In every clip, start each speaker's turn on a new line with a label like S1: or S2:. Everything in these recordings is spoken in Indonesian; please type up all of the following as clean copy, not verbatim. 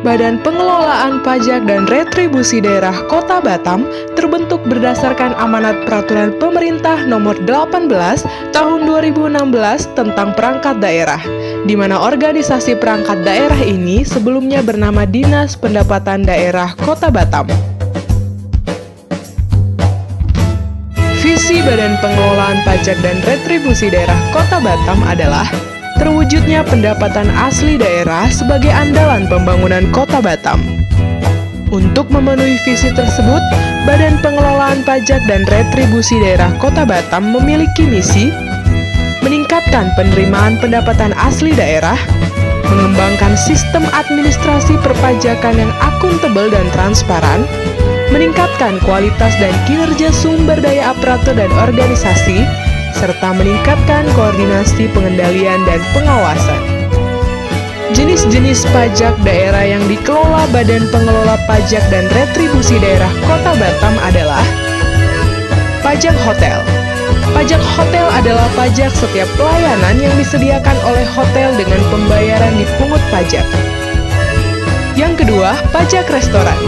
S1: Badan Pengelolaan Pajak dan Retribusi Daerah Kota Batam terbentuk berdasarkan amanat Peraturan Pemerintah Nomor 18 Tahun 2016 tentang perangkat daerah, di mana organisasi perangkat daerah ini sebelumnya bernama Dinas Pendapatan Daerah Kota Batam. Visi Badan Pengelolaan Pajak dan Retribusi Daerah Kota Batam adalah terwujudnya pendapatan asli daerah sebagai andalan pembangunan Kota Batam. Untuk memenuhi visi tersebut, Badan Pengelolaan Pajak dan Retribusi Daerah Kota Batam memiliki misi meningkatkan penerimaan pendapatan asli daerah, mengembangkan sistem administrasi perpajakan yang akuntabel dan transparan, meningkatkan kualitas dan kinerja sumber daya aparatur dan organisasi, serta meningkatkan koordinasi pengendalian dan pengawasan. Jenis-jenis pajak daerah yang dikelola Badan Pengelola Pajak dan Retribusi Daerah Kota Batam adalah pajak hotel. Pajak hotel adalah pajak setiap pelayanan yang disediakan oleh hotel dengan pembayaran dipungut pajak. Yang kedua, pajak restoran.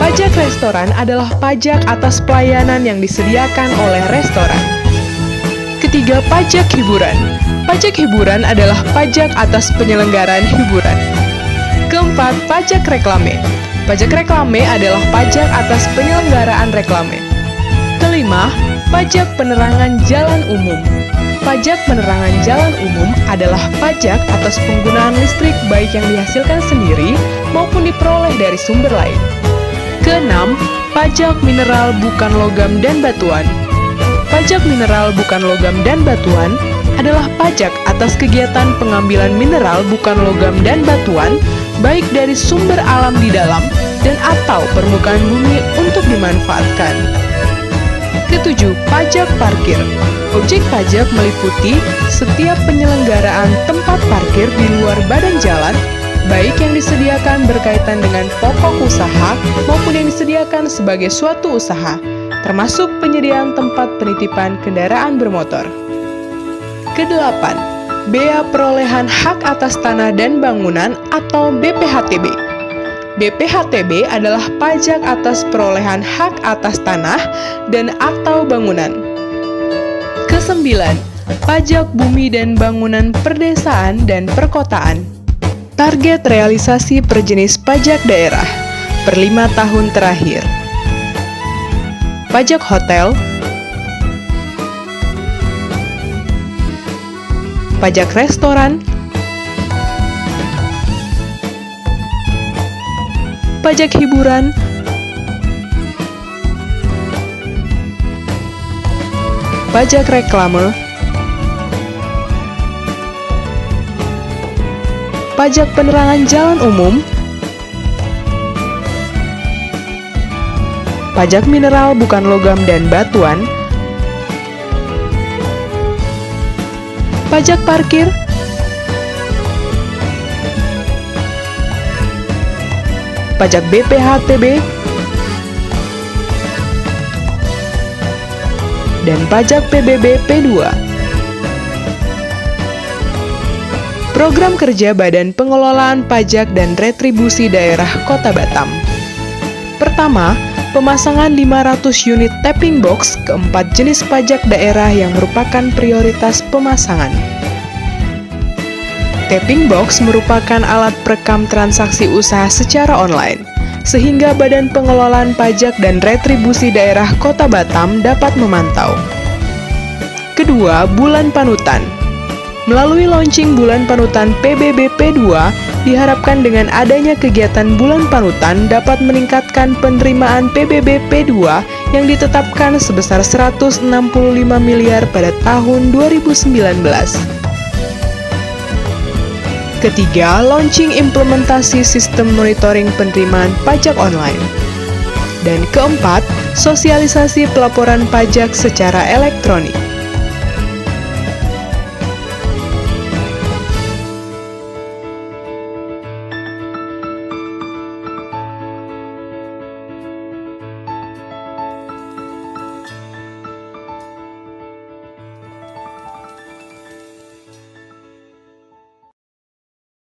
S1: Pajak restoran adalah pajak atas pelayanan yang disediakan oleh restoran. Ketiga, pajak hiburan. Pajak hiburan adalah pajak atas penyelenggaraan hiburan. Keempat, pajak reklame. Pajak reklame adalah pajak atas penyelenggaraan reklame. Kelima, pajak penerangan jalan umum. Pajak penerangan jalan umum adalah pajak atas penggunaan listrik baik yang dihasilkan sendiri maupun diperoleh dari sumber lain. Keenam, pajak mineral bukan logam dan batuan. Pajak mineral bukan logam dan batuan adalah pajak atas kegiatan pengambilan mineral bukan logam dan batuan, baik dari sumber alam di dalam dan atau permukaan bumi untuk dimanfaatkan. Ketujuh, pajak parkir. Objek pajak meliputi setiap penyelenggaraan tempat parkir di luar badan jalan, baik yang disediakan berkaitan dengan pokok usaha maupun yang disediakan sebagai suatu usaha, termasuk penyediaan tempat penitipan kendaraan bermotor. Kedelapan, bea perolehan hak atas tanah dan bangunan atau BPHTB. BPHTB adalah pajak atas perolehan hak atas tanah dan atau bangunan. Kesembilan, pajak bumi dan bangunan perdesaan dan perkotaan. Target realisasi per jenis pajak daerah per 5 tahun terakhir. Pajak hotel, pajak restoran, pajak hiburan, pajak reklame, pajak penerangan jalan umum, pajak mineral bukan logam dan batuan, pajak parkir, pajak BPHTB, dan pajak PBB P2. Program kerja Badan Pengelolaan Pajak dan Retribusi Daerah Kota Batam. Pertama, pemasangan 500 unit tapping box keempat jenis pajak daerah yang merupakan prioritas pemasangan. Tapping box merupakan alat perekam transaksi usaha secara online, sehingga Badan Pengelolaan Pajak dan Retribusi Daerah Kota Batam dapat memantau. Kedua, bulan panutan. Melalui launching bulan panutan PBB P2, diharapkan dengan adanya kegiatan bulan panutan dapat meningkatkan penerimaan PBB P2 yang ditetapkan sebesar 165 miliar pada tahun 2019. Ketiga, launching implementasi sistem monitoring penerimaan pajak online. Dan keempat, sosialisasi pelaporan pajak secara elektronik.